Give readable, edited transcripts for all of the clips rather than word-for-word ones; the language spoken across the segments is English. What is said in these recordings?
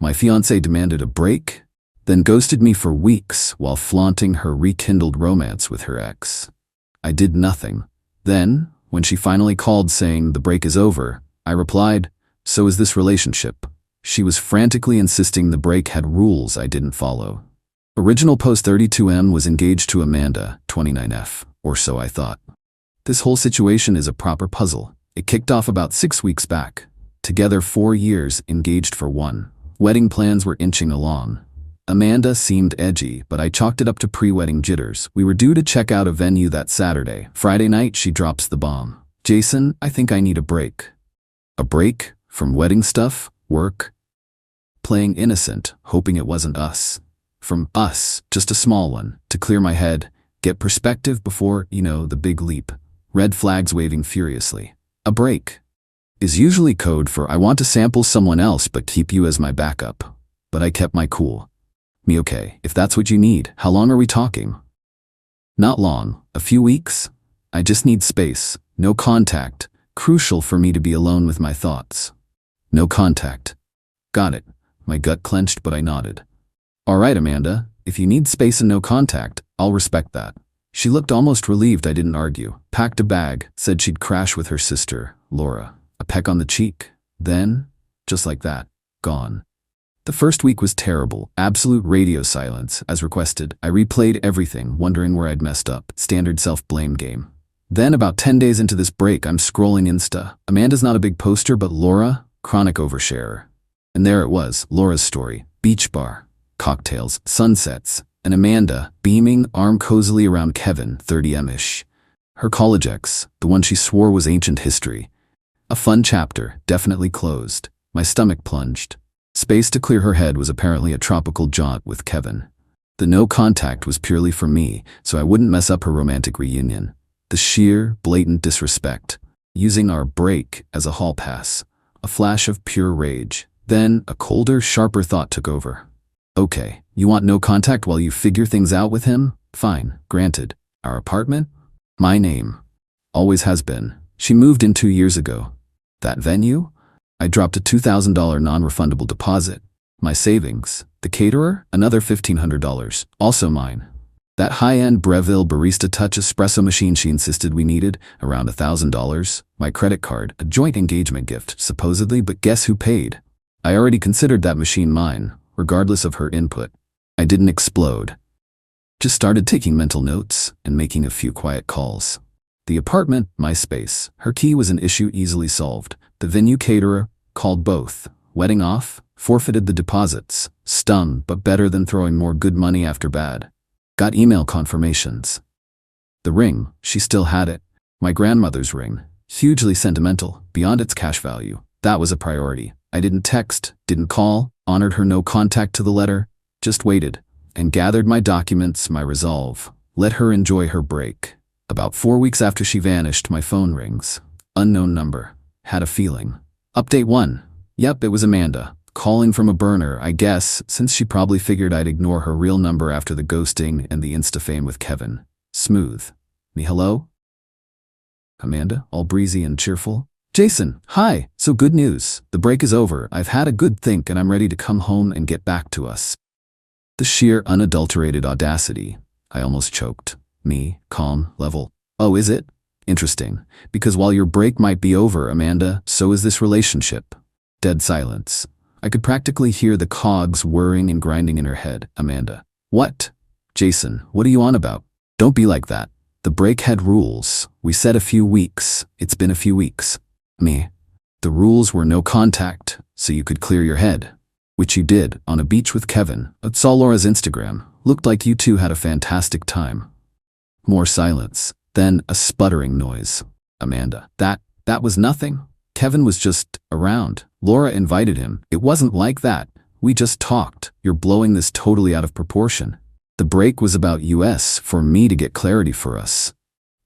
My fiancée demanded a break, then ghosted me for weeks while flaunting her rekindled romance with her ex. I did nothing. Then, when she finally called saying the break is over, I replied, "So is this relationship." She was frantically insisting the break had rules I didn't follow. Original post 32M was engaged to Amanda, 29F, or so I thought. This whole situation is a proper puzzle. It kicked off about 6 weeks back. Together 4 years, engaged for 1. Wedding plans were inching along. Amanda seemed edgy, but I chalked it up to pre-wedding jitters. We were due to check out a venue that Saturday. Friday night, she drops the bomb. "Jason, I think I need a break." A break? From wedding stuff? Work? Playing innocent, hoping it wasn't us. From us, just a small one, to clear my head, get perspective before, the big leap. Red flags waving furiously. A break is usually code for I want to sample someone else but keep you as my backup. But I kept my cool. Me okay, if that's what you need, how long are we talking? Not long, a few weeks. I just need space, no contact, crucial for me to be alone with my thoughts. No contact. Got it. My gut clenched but I nodded. All right, Amanda, if you need space and no contact, I'll respect that. She looked almost relieved I didn't argue, packed a bag, said she'd crash with her sister, Laura. A peck on the cheek. Then, just like that, gone. The first week was terrible, absolute radio silence. As requested, I replayed everything, wondering where I'd messed up. Standard self-blame game. Then, about 10 days into this break, I'm scrolling Insta. Amanda's not a big poster, but Laura, chronic oversharer. And there it was, Laura's story. Beach bar, cocktails, sunsets, and Amanda, beaming, arm cozily around Kevin, 30M-ish. Her college ex, the one she swore was ancient history. A fun chapter, definitely closed. My stomach plunged. Space to clear her head was apparently a tropical jaunt with Kevin. The no contact was purely for me, so I wouldn't mess up her romantic reunion. The sheer, blatant disrespect. Using our break as a hall pass. A flash of pure rage. Then, a colder, sharper thought took over. Okay, you want no contact while you figure things out with him? Fine, granted. Our apartment? My name. Always has been. She moved in 2 years ago. That venue? I dropped a $2,000 non-refundable deposit. My savings. The caterer? Another $1,500. Also mine. That high-end Breville barista touch espresso machine she insisted we needed? Around $1,000. My credit card. A joint engagement gift, supposedly, but guess who paid? I already considered that machine mine, regardless of her input. I didn't explode. Just started taking mental notes and making a few quiet calls. The apartment, my space. Her key was an issue easily solved. The venue caterer, called both. Wedding off, forfeited the deposits. Stung, but better than throwing more good money after bad. Got email confirmations. The ring, she still had it. My grandmother's ring. Hugely sentimental, beyond its cash value. That was a priority. I didn't text, didn't call, honored her no contact to the letter. Just waited, and gathered my documents, my resolve. Let her enjoy her break. About 4 weeks after she vanished, my phone rings. Unknown number. Had a feeling. Update 1. Yep, it was Amanda. Calling from a burner, I guess, since she probably figured I'd ignore her real number after the ghosting and the Insta fame with Kevin. Smooth. Me hello? Amanda, all breezy and cheerful. Jason, hi. So good news. The break is over. I've had a good think and I'm ready to come home and get back to us. The sheer unadulterated audacity. I almost choked. Me, calm, level. Oh, is it? Interesting. Because while your break might be over, Amanda, so is this relationship. Dead silence. I could practically hear the cogs whirring and grinding in her head. Amanda. What? Jason, what are you on about? Don't be like that. The break had rules. We said a few weeks. It's been a few weeks. Me. The rules were no contact, so you could clear your head. Which you did, on a beach with Kevin. I saw Laura's Instagram. Looked like you two had a fantastic time. More silence. Then a sputtering noise. Amanda. That was nothing. Kevin was just around. Laura invited him. It wasn't like that. We just talked. You're blowing this totally out of proportion. The break was about us, for me to get clarity for us.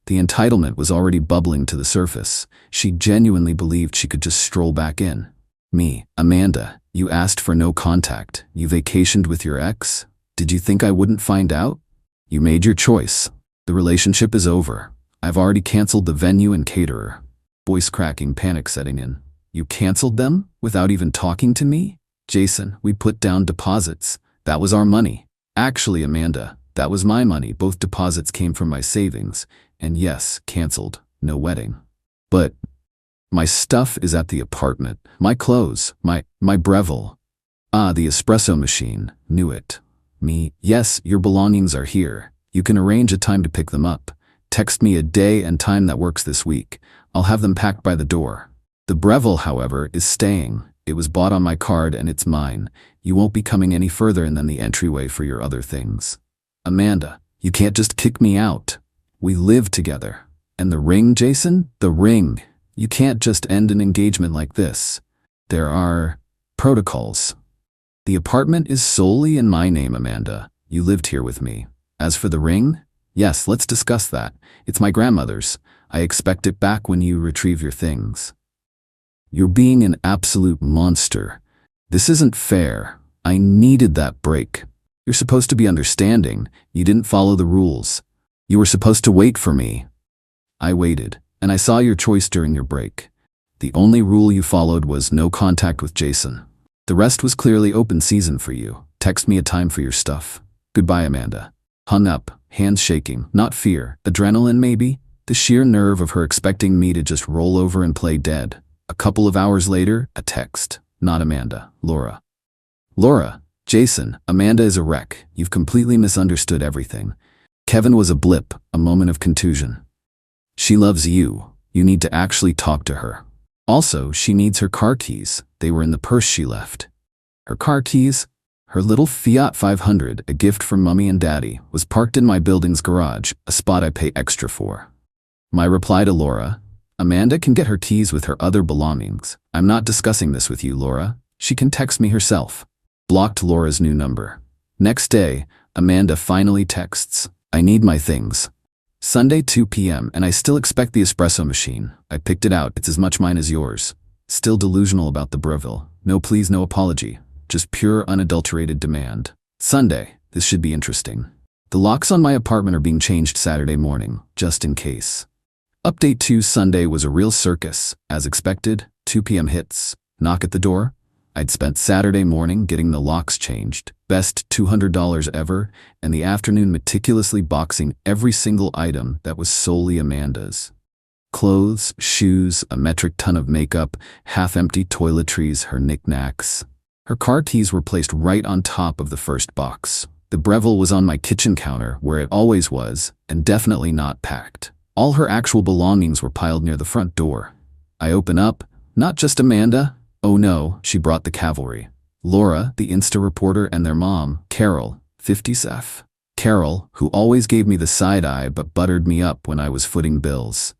The entitlement was already bubbling to the surface. She genuinely believed she could just stroll back in. Me. Amanda, you asked for no contact. You vacationed with your ex? Did you think I wouldn't find out? You made your choice. The relationship is over. I've already canceled the venue and caterer. Voice cracking, panic setting in. You canceled them? Without even talking to me? Jason, we put down deposits. That was our money. Actually, Amanda, that was my money. Both deposits came from my savings. And yes, canceled. No wedding. But my stuff is at the apartment. My clothes, my Breville. Ah, the espresso machine. Knew it. Me, yes, your belongings are here. You can arrange a time to pick them up. Text me a day and time that works this week. I'll have them packed by the door. The Breville, however, is staying. It was bought on my card and it's mine. You won't be coming any further than the entryway for your other things. Amanda, you can't just kick me out. We live together. And the ring, Jason? The ring. You can't just end an engagement like this. There are protocols. The apartment is solely in my name, Amanda. You lived here with me. As for the ring, yes, let's discuss that. It's my grandmother's. I expect it back when you retrieve your things. You're being an absolute monster. This isn't fair. I needed that break. You're supposed to be understanding. You didn't follow the rules. You were supposed to wait for me. I waited, and I saw your choice during your break. The only rule you followed was no contact with Jason. The rest was clearly open season for you. Text me a time for your stuff. Goodbye, Amanda. Hung up, hands shaking, not fear, adrenaline maybe? The sheer nerve of her expecting me to just roll over and play dead. A couple of hours later, a text. Not Amanda, Laura. Laura, Jason, Amanda is a wreck. You've completely misunderstood everything. Kevin was a blip, a moment of contusion. She loves you. You need to actually talk to her. Also, she needs her car keys. They were in the purse she left. Her car keys? Her little Fiat 500, a gift from Mummy and Daddy, was parked in my building's garage, a spot I pay extra for. My reply to Laura, Amanda can get her keys with her other belongings. I'm not discussing this with you, Laura. She can text me herself. Blocked Laura's new number. Next day, Amanda finally texts, I need my things. Sunday 2 p.m. and I still expect the espresso machine. I picked it out. It's as much mine as yours. Still delusional about the Breville. No please, no apology. Just pure unadulterated demand. Sunday. This should be interesting. The locks on my apartment are being changed Saturday morning, just in case. Update 2 Sunday was a real circus. As expected, 2 p.m. hits. Knock at the door. I'd spent Saturday morning getting the locks changed, best $200 ever, and the afternoon meticulously boxing every single item that was solely Amanda's. Clothes, shoes, a metric ton of makeup, half-empty toiletries, her knickknacks. Her car keys were placed right on top of the first box. The Breville was on my kitchen counter, where it always was, and definitely not packed. All her actual belongings were piled near the front door. I open up, not just Amanda. Oh no, she brought the cavalry. Laura, the Insta reporter, and their mom, Carol, 50s. Carol, who always gave me the side-eye but buttered me up when I was footing bills.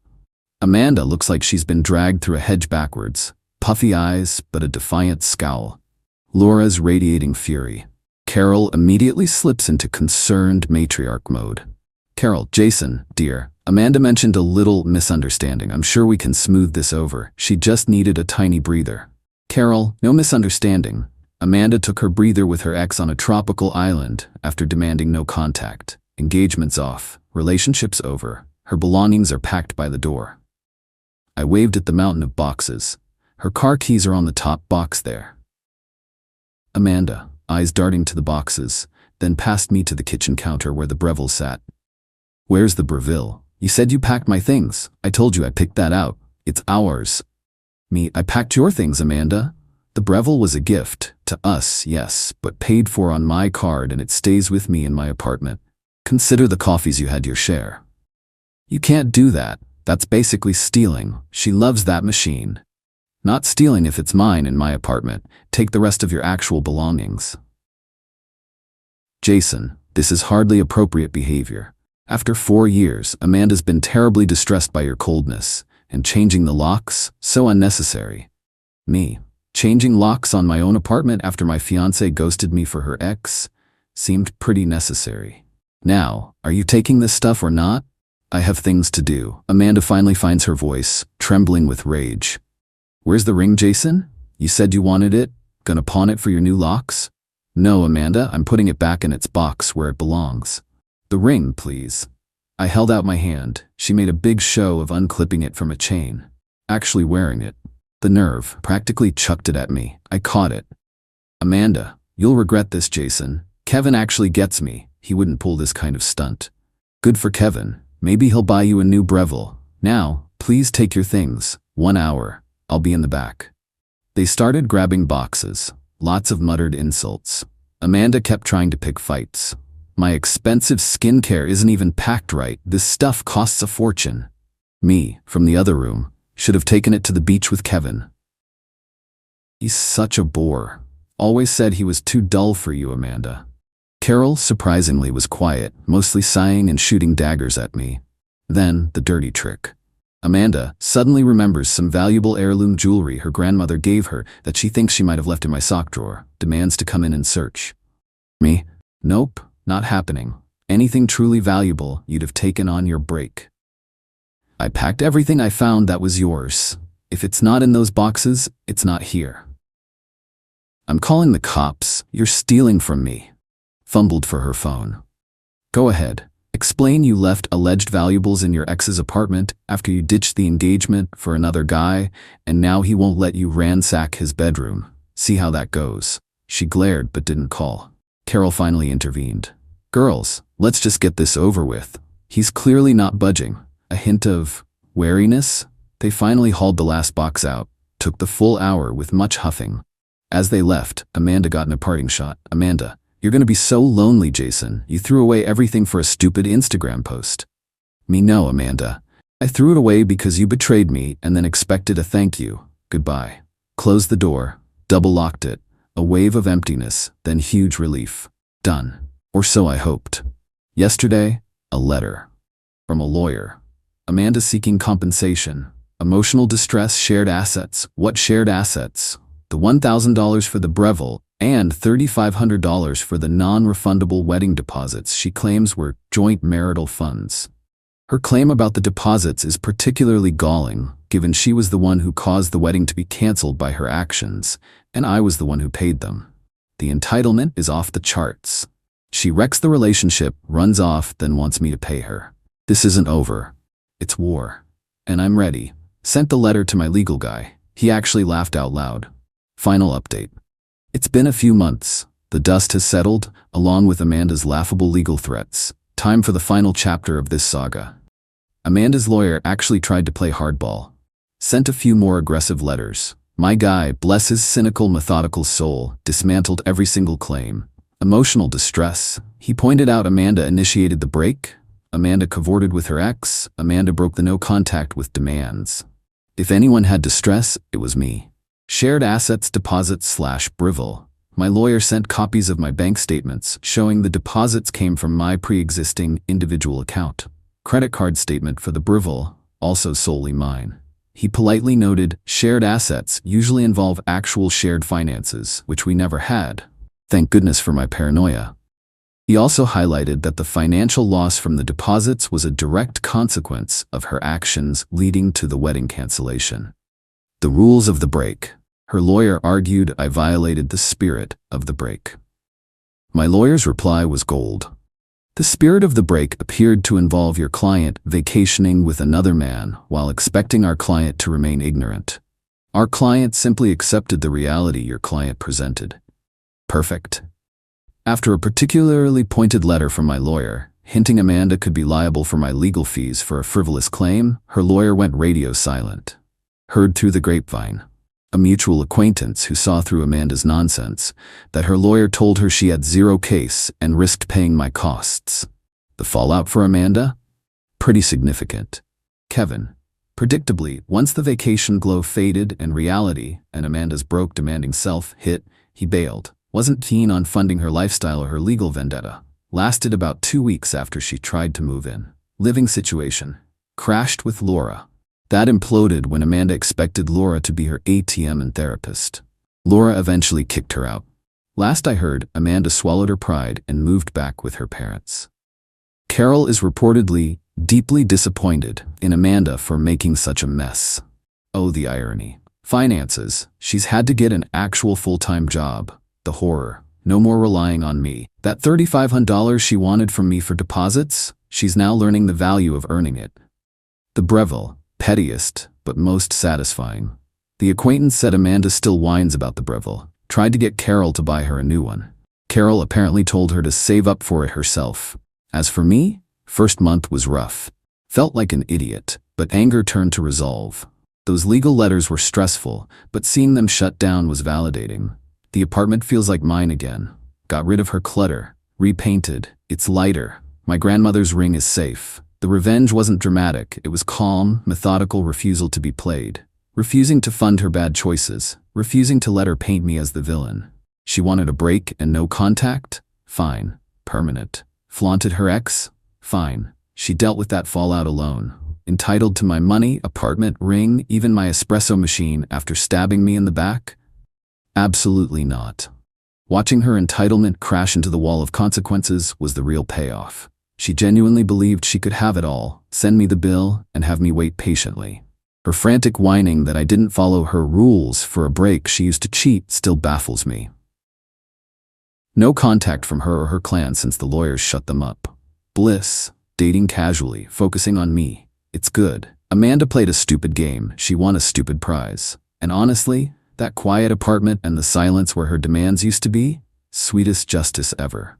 Amanda looks like she's been dragged through a hedge backwards. Puffy eyes, but a defiant scowl. Laura's radiating fury. Carol immediately slips into concerned matriarch mode. Carol, Jason, dear, Amanda mentioned a little misunderstanding. I'm sure we can smooth this over. She just needed a tiny breather. Carol, no misunderstanding. Amanda took her breather with her ex on a tropical island after demanding no contact. Engagement's off. Relationship's over. Her belongings are packed by the door. I waved at the mountain of boxes. Her car keys are on the top box there. Amanda, eyes darting to the boxes, then passed me to the kitchen counter where the Breville sat. Where's the Breville? You said you packed my things. I told you I picked that out. It's ours. Me, I packed your things, Amanda. The Breville was a gift, to us, yes, but paid for on my card and it stays with me in my apartment. Consider the coffees you had your share. You can't do that. That's basically stealing. She loves that machine. Not stealing if it's mine in my apartment. Take the rest of your actual belongings. Jason, this is hardly appropriate behavior. After 4 years, Amanda's been terribly distressed by your coldness. And changing the locks? So unnecessary. Me, changing locks on my own apartment after my fiancée ghosted me for her ex? Seemed pretty necessary. Now, are you taking this stuff or not? I have things to do. Amanda finally finds her voice, trembling with rage. Where's the ring, Jason? You said you wanted it? Gonna pawn it for your new locks? No, Amanda, I'm putting it back in its box where it belongs. The ring, please. I held out my hand. She made a big show of unclipping it from a chain. Actually wearing it. The nerve, practically chucked it at me. I caught it. Amanda, you'll regret this, Jason. Kevin actually gets me. He wouldn't pull this kind of stunt. Good for Kevin. Maybe he'll buy you a new Breville. Now, please take your things. 1 hour. I'll be in the back. They started grabbing boxes. Lots of muttered insults. Amanda kept trying to pick fights. My expensive skincare isn't even packed right. This stuff costs a fortune. Me, from the other room, should have taken it to the beach with Kevin. He's such a bore. Always said he was too dull for you, Amanda. Carol, surprisingly, was quiet, mostly sighing and shooting daggers at me. Then, the dirty trick. Amanda suddenly remembers some valuable heirloom jewelry her grandmother gave her that she thinks she might have left in my sock drawer, demands to come in and search. Me? Nope, not happening. Anything truly valuable you'd have taken on your break. I packed everything I found that was yours. If it's not in those boxes, it's not here. I'm calling the cops. You're stealing from me. Fumbled for her phone. Go ahead. Explain you left alleged valuables in your ex's apartment after you ditched the engagement for another guy, and now he won't let you ransack his bedroom. See how that goes. She glared but didn't call. Carol finally intervened. Girls, let's just get this over with. He's clearly not budging. A hint of wariness? They finally hauled the last box out, took the full hour with much huffing. As they left, Amanda got in a parting shot. Amanda, you're gonna be so lonely, Jason. You threw away everything for a stupid Instagram post. Me no, Amanda. I threw it away because you betrayed me and then expected a thank you. Goodbye. Closed the door, double-locked it. A wave of emptiness, then huge relief. Done. Or so I hoped. Yesterday, a letter. From a lawyer. Amanda seeking compensation. Emotional distress, shared assets. What shared assets? The $1,000 for the Breville and $3,500 for the non-refundable wedding deposits she claims were joint marital funds. Her claim about the deposits is particularly galling, given she was the one who caused the wedding to be canceled by her actions, and I was the one who paid them. The entitlement is off the charts. She wrecks the relationship, runs off, then wants me to pay her. This isn't over. It's war. And I'm ready. Sent the letter to my legal guy. He actually laughed out loud. Final update. It's been a few months. The dust has settled, along with Amanda's laughable legal threats. Time for the final chapter of this saga. Amanda's lawyer actually tried to play hardball. Sent a few more aggressive letters. My guy, bless his cynical, methodical soul, dismantled every single claim. Emotional distress. He pointed out Amanda initiated the break. Amanda cavorted with her ex. Amanda broke the no contact with demands. If anyone had distress, it was me. Shared assets deposits / Breville. My lawyer sent copies of my bank statements showing the deposits came from my pre-existing individual account. Credit card statement for the Breville, also solely mine. He politely noted, shared assets usually involve actual shared finances, which we never had. Thank goodness for my paranoia. He also highlighted that the financial loss from the deposits was a direct consequence of her actions leading to the wedding cancellation. The rules of the break. Her lawyer argued I violated the spirit of the break. My lawyer's reply was gold. The spirit of the break appeared to involve your client vacationing with another man while expecting our client to remain ignorant. Our client simply accepted the reality your client presented. Perfect. After a particularly pointed letter from my lawyer, hinting Amanda could be liable for my legal fees for a frivolous claim, her lawyer went radio silent. Heard through the grapevine. A mutual acquaintance who saw through Amanda's nonsense, that her lawyer told her she had zero case and risked paying my costs. The fallout for Amanda? Pretty significant. Kevin. Predictably, once the vacation glow faded and reality and Amanda's broke demanding self hit, he bailed. Wasn't keen on funding her lifestyle or her legal vendetta. Lasted about 2 weeks after she tried to move in. Living situation. Crashed with Laura. That imploded when Amanda expected Laura to be her ATM and therapist. Laura eventually kicked her out. Last I heard, Amanda swallowed her pride and moved back with her parents. Carol is reportedly deeply disappointed in Amanda for making such a mess. Oh, the irony. Finances. She's had to get an actual full-time job. The horror. No more relying on me. That $3,500 she wanted from me for deposits, she's now learning the value of earning it. The Breville. Pettiest, but most satisfying. The acquaintance said Amanda still whines about the Breville. Tried to get Carol to buy her a new one. Carol apparently told her to save up for it herself. As for me, first month was rough. Felt like an idiot, but anger turned to resolve. Those legal letters were stressful, but seeing them shut down was validating. The apartment feels like mine again. Got rid of her clutter. Repainted. It's lighter. My grandmother's ring is safe. The revenge wasn't dramatic. It was calm, methodical refusal to be played. Refusing to fund her bad choices. Refusing to let her paint me as the villain. She wanted a break and no contact? Fine. Permanent. Flaunted her ex? Fine. She dealt with that fallout alone. Entitled to my money, apartment, ring, even my espresso machine after stabbing me in the back? Absolutely not. Watching her entitlement crash into the wall of consequences was the real payoff. She genuinely believed she could have it all, send me the bill, and have me wait patiently. Her frantic whining that I didn't follow her rules for a break she used to cheat still baffles me. No contact from her or her clan since the lawyers shut them up. Bliss, dating casually, focusing on me. It's good. Amanda played a stupid game. She won a stupid prize. And honestly, that quiet apartment and the silence where her demands used to be, sweetest justice ever.